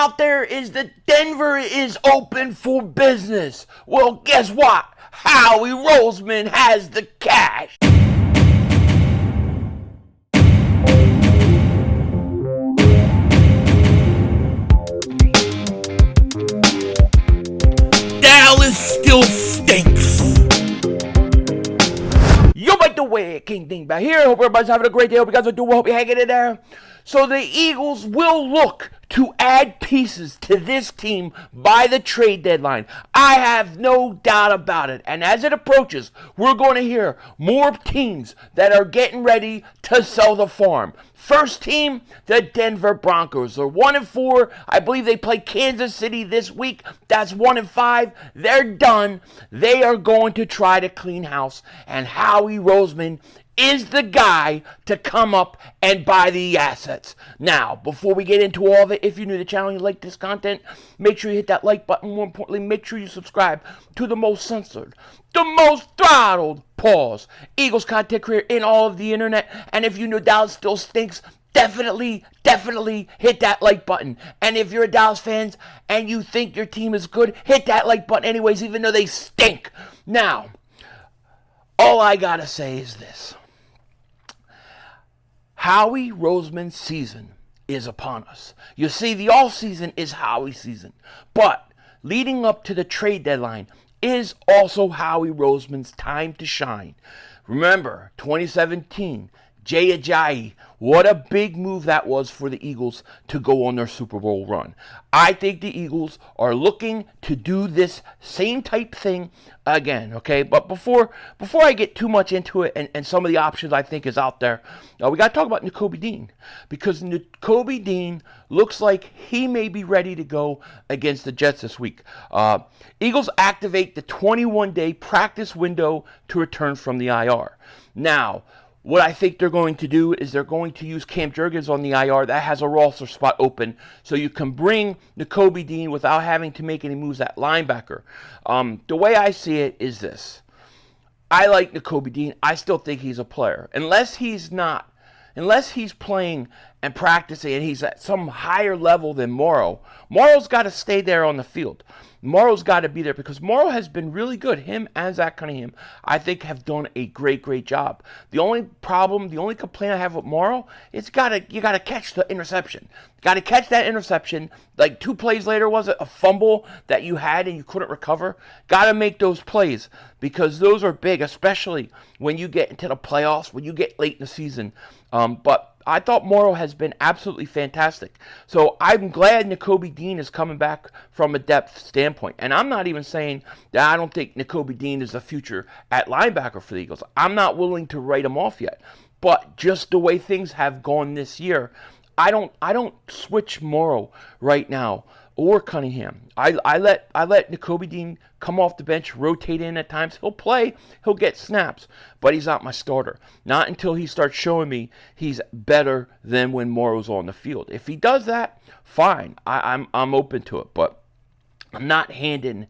out there is that Denver is open for business. Well, guess what? Howie Roseman has the cash. Dallas still stinks. Yo, by the way, King Dingbat here. Hope everybody's having a great day. Hope you guys are doing well. Hope you're hanging in there. So the Eagles will look to add pieces to this team by the trade deadline. I have no doubt about it. And as it approaches, we're going to hear more teams that are getting ready to sell the farm. First team, the Denver Broncos. They're 1-4. I believe they play Kansas City this week. That's 1-5. They're done. They are going to try to clean house. And Howie Roseman is the guy to come up and buy the assets. Now, before we get into all of it, if you're new to the channel and you like this content, make sure you hit that like button. More importantly, make sure you subscribe to the most censored, the most throttled, pause, Eagles content creator in all of the internet. And if you know Dallas still stinks, definitely hit that like button. And if you're a Dallas fan and you think your team is good, hit that like button anyways, even though they stink. Now, all I gotta say is this. Howie Roseman's season is upon us. You see, the offseason is Howie's season. But leading up to the trade deadline is also Howie Roseman's time to shine. Remember, 2017, Jay Ajayi, what a big move that was for the Eagles to go on their Super Bowl run. I think the Eagles are looking to do this same type thing again, okay? But before I get too much into it and some of the options I think is out there, we got to talk about Nakobe Dean. Because Nakobe Dean looks like he may be ready to go against the Jets this week. Eagles activate the 21-day practice window to return from the IR. Now, what I think they're going to do is they're going to use Cam Jurgens on the IR. That has a roster spot open. So you can bring Nakobe Dean without having to make any moves at linebacker. The way I see it is this. I like Nakobe Dean. I still think he's a player. Unless he's playing and practicing and he's at some higher level than Morrow, Morrow's got to stay there on the field. Morrow's got to be there because Morrow has been really good. Him and Zach Cunningham, I think, have done a great job. The only complaint I have with Morrow is you got to catch the interception. Got to catch that interception. Like 2 plays later, was it a fumble that you had and you couldn't recover? Got to make those plays because those are big, especially when you get into the playoffs, when you get late in the season. But I thought Morrow has been absolutely fantastic. So I'm glad Nakobe Dean is coming back from a depth standpoint. And I'm not even saying that I don't think Nakobe Dean is the future at linebacker for the Eagles. I'm not willing to write him off yet. But just the way things have gone this year, I don't switch Morrow right now or Cunningham. I let Nakobe Dean come off the bench, rotate in at times. He'll play, he'll get snaps, but he's not my starter. Not until he starts showing me he's better than when Morrow's on the field. If he does that, fine. I'm open to it, but I'm not handing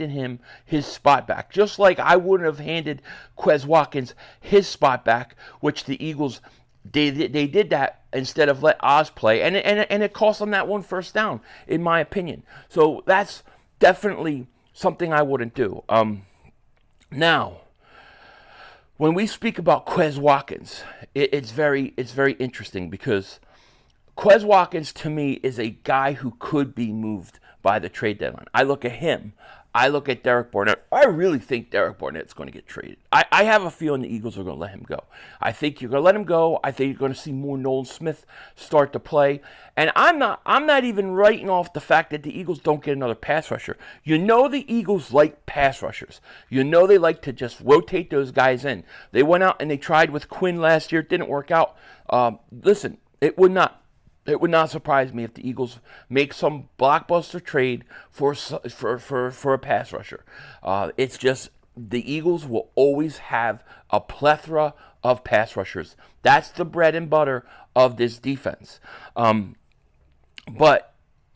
him his spot back. Just like I wouldn't have handed QUEZ Watkins his spot back, which the Eagles they did that instead of let Oz play, and it cost them that 1 first down, in my opinion. So that's definitely something I wouldn't do. Now, when we speak about QUEZ Watkins, it's very interesting because QUEZ Watkins to me is a guy who could be moved by the trade deadline. I look at him. I look at Derek Barnett. I really think Derek Barnett's going to get traded. I have a feeling the Eagles are going to let him go. I think you're going to let him go. I think you're going to see more Nolan Smith start to play. And I'm not even writing off the fact that the Eagles don't get another pass rusher. You know the Eagles like pass rushers. You know they like to just rotate those guys in. They went out and they tried with Quinn last year. It didn't work out. Listen, it would not surprise me if the Eagles make some blockbuster trade for a pass rusher. It's just the Eagles will always have a plethora of pass rushers. That's the bread and butter of this defense. But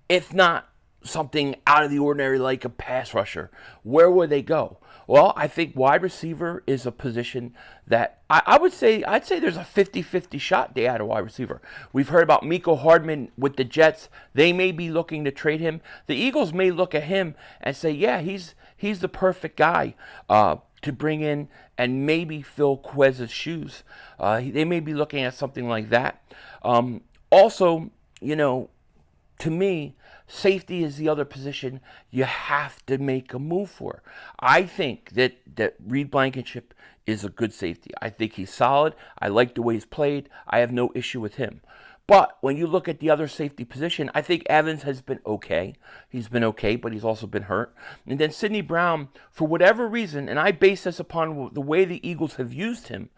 if not something out of the ordinary like a pass rusher, where would they go? Well, I think wide receiver is a position that I'd say there's a 50-50 shot they add a wide receiver. We've heard about MECOLE HARDMAN with the Jets. They may be looking to trade him. The Eagles may look at him and say, yeah, he's the perfect guy to bring in and maybe fill QUEZ's shoes. They may be looking at something like that. Also, to me, safety is the other position you have to make a move for. I think that Reed Blankenship is a good safety. I think he's solid. I like the way he's played. I have no issue with him. But when you look at the other safety position, I think Evans has been okay. He's been okay, but he's also been hurt. And then Sidney Brown, for whatever reason, and I base this upon the way the Eagles have used him,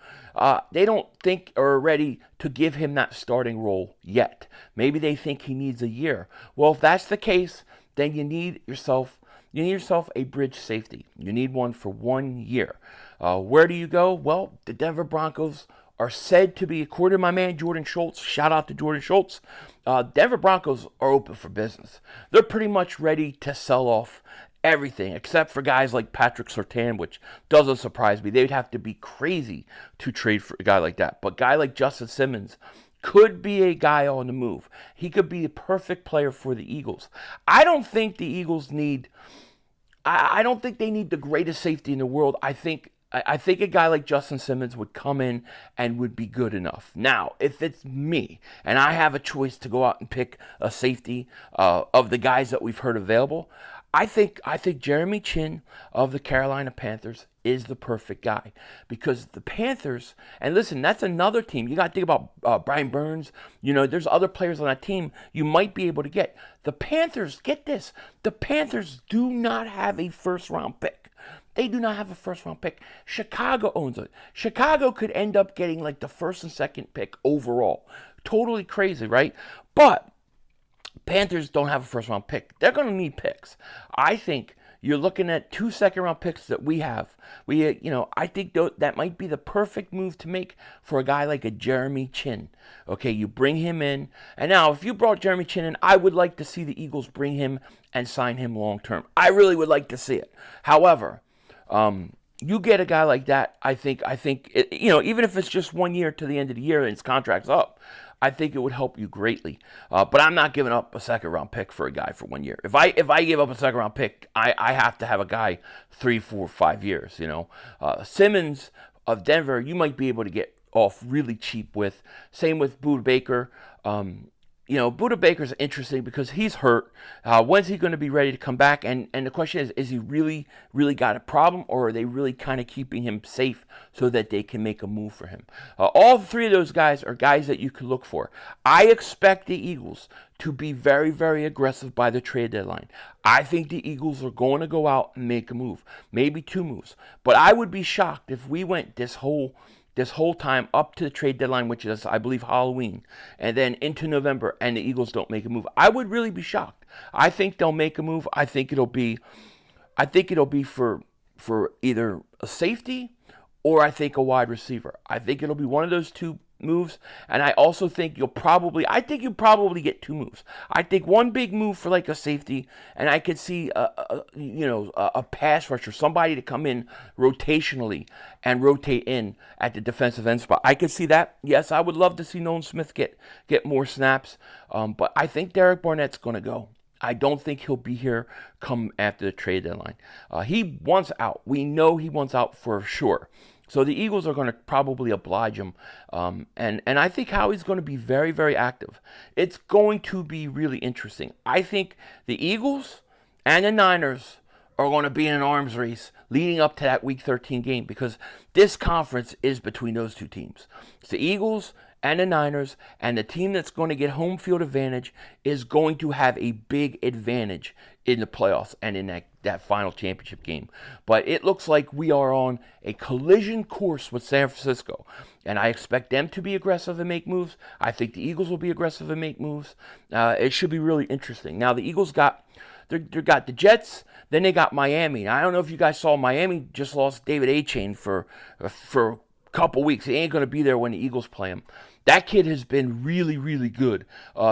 they don't think or are ready to give him that starting role yet. Maybe they think he needs a year. Well, if that's the case, then you need yourself a bridge safety. You need one for 1 year. Where do you go? Well, the Denver Broncos are said to be, according to my man Jordan Schultz, shout out to Jordan Schultz, Denver Broncos are open for business. They're pretty much ready to sell off everything, except for guys like Patrick Surtain, which doesn't surprise me. They'd have to be crazy to trade for a guy like that. But a guy like Justin Simmons could be a guy on the move. He could be a perfect player for the Eagles. I don't think the Eagles need, I don't think they need the greatest safety in the world. I think a guy like Justin Simmons would come in and would be good enough. Now, if it's me and I have a choice to go out and pick a safety of the guys that we've heard available, I think Jeremy Chinn of the Carolina Panthers is the perfect guy, because the Panthers, and listen, that's another team. You got to think about Brian Burns. There's other players on that team you might be able to get. The Panthers, get this, the Panthers do not have a first-round pick. They do not have a first-round pick. Chicago owns it. Chicago could end up getting like the first and second pick overall. Totally crazy, right? But Panthers don't have a first-round pick. They're going to need picks. I think you're looking at 2 second-round picks that we have. I think that might be the perfect move to make for a guy like a Jeremy Chinn. Okay, you bring him in. And now, if you brought Jeremy Chinn in, I would like to see the Eagles bring him and sign him long-term. I really would like to see it. However, you get a guy like that, I think, even if it's just 1 year to the end of the year and his contract's up, I think it would help you greatly. But I'm not giving up a second-round pick for a guy for 1 year. If I give up a second-round pick, I have to have a guy 3, 4, 5 years, Simmons of Denver, you might be able to get off really cheap with. Same with Budda Baker. Budda Baker's interesting because he's hurt. When's he going to be ready to come back? And the question is he really, really got a problem, or are they really kind of keeping him safe so that they can make a move for him? All three of those guys are guys that you could look for. I expect the Eagles to be very, very aggressive by the trade deadline. I think the Eagles are going to go out and make a move, maybe 2 moves. But I would be shocked if we went this whole time up to the trade deadline, which is, I believe, Halloween, and then into November, and the Eagles don't make a move. I would really be shocked. I think they'll make a move. I think it'll be for either a safety or I think a wide receiver. I think it'll be one of those 2 moves, and I also think you'll probably get 2 moves. I think one big move for like a safety, and I could see a pass rusher, somebody to come in rotationally and rotate in at the defensive end spot. I could see that. Yes, I would love to see Nolan Smith get more snaps, but I think Derek Barnett's going to go. I don't think he'll be here come after the trade deadline. He wants out. We know he wants out for sure. So the Eagles are going to probably oblige him. And I think Howie's going to be very, very active. It's going to be really interesting. I think the Eagles and the Niners are going to be in an arms race leading up to that Week 13 game, because this conference is between those 2 teams. It's the Eagles and the Niners, and the team that's going to get home field advantage is going to have a big advantage in the playoffs and in that final championship game. But it looks like we are on a collision course with San Francisco, and I expect them to be aggressive and make moves. I think the Eagles will be aggressive and make moves. It should be really interesting. Now, the Eagles got the Jets, then they got Miami. Now, I don't know if you guys saw, Miami just lost David A. Chain for a couple weeks. He ain't going to be there when the Eagles play him. That kid has been really, really good.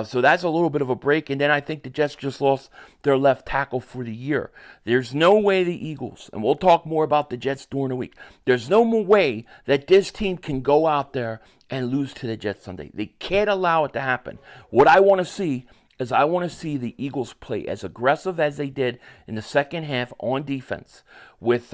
So that's a little bit of a break. And then I think the Jets just lost their left tackle for the year. There's no way the Eagles, and we'll talk more about the Jets during the week, there's no more way that this team can go out there and lose to the Jets Sunday. They can't allow it to happen. What I want to see is I want to see the Eagles play as aggressive as they did in the second half on defense with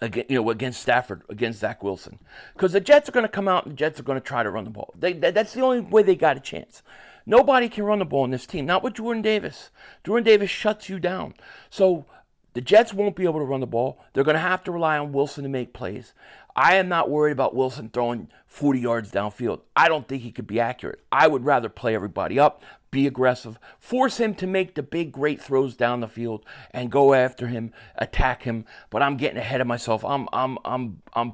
against Stafford, against Zach Wilson. Because the Jets are going to come out and the Jets are going to try to run the ball. That's the only way they got a chance. Nobody can run the ball in this team, not with Jordan Davis. Jordan Davis shuts you down. So the Jets won't be able to run the ball. They're going to have to rely on Wilson to make plays. I am not worried about Wilson throwing 40 yards downfield. I don't think he could be accurate. I would rather play everybody up, be aggressive, force him to make the big, great throws down the field, and go after him, attack him. But I'm getting ahead of myself. I'm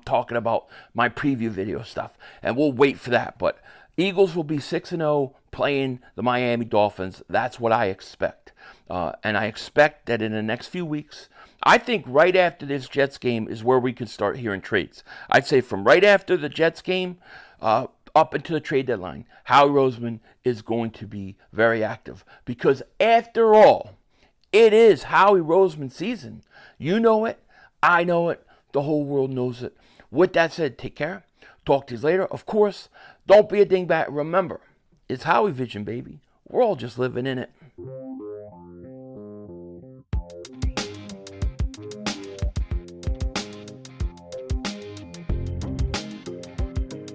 talking about my preview video stuff, and we'll wait for that. But Eagles will be 6-0 playing the Miami Dolphins. That's what I expect. And I expect that in the next few weeks, I think right after this Jets game is where we can start hearing trades. I'd say from right after the Jets game up until the trade deadline, Howie Roseman is going to be very active. Because after all, it is Howie Roseman season. You know it. I know it. The whole world knows it. With that said, take care. Talk to you later. Of course, don't be a dingbat. Remember, it's Howie Vision, baby. We're all just living in it.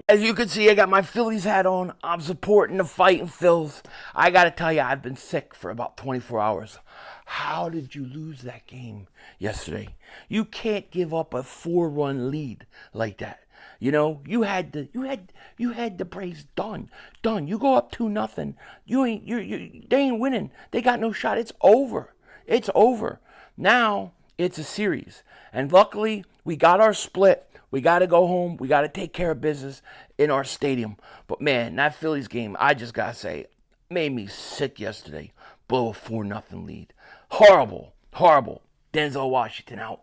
As you can see, I got my Phillies hat on. I'm supporting the fighting Phils. I got to tell you, I've been sick for about 24 hours. How did you lose that game yesterday? You can't give up a 4-run lead like that. You know, you had the Braves done. You go up 2-0. They ain't winning. They got no shot. It's over. It's over. Now it's a series. And luckily, we got our split. We got to go home. We got to take care of business in our stadium. But, man, that Phillies game, I just got to say, made me sick yesterday. Blow a 4-0 lead. Horrible. Denzel Washington out.